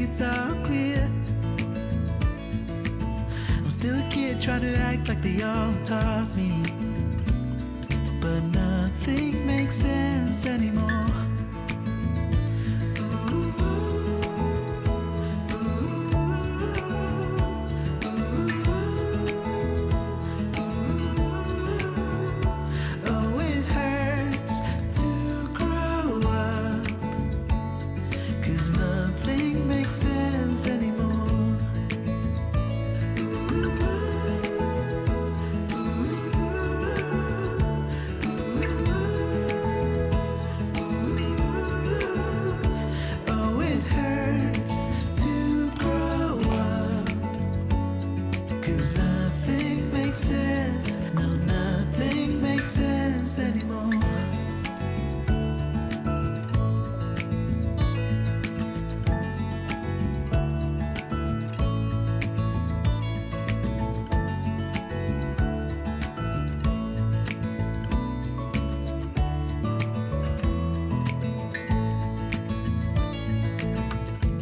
it's all clear. I'm still a kid trying to act like they all taught me, but nothing makes sense anymore.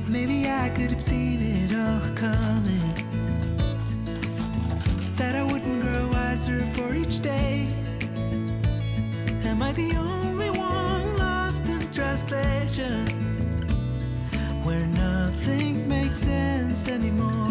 Maybe I could have seen it all coming, that I wouldn't grow wiser for each day. Am I the only one lost in translation, where nothing makes sense anymore?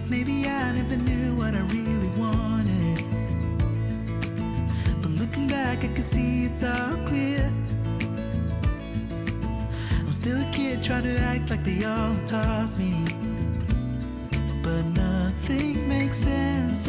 Maybe I never knew what I really wanted, but looking back I can see it's all clear. I'm still a kid trying to act like they all taught me, but nothing makes sense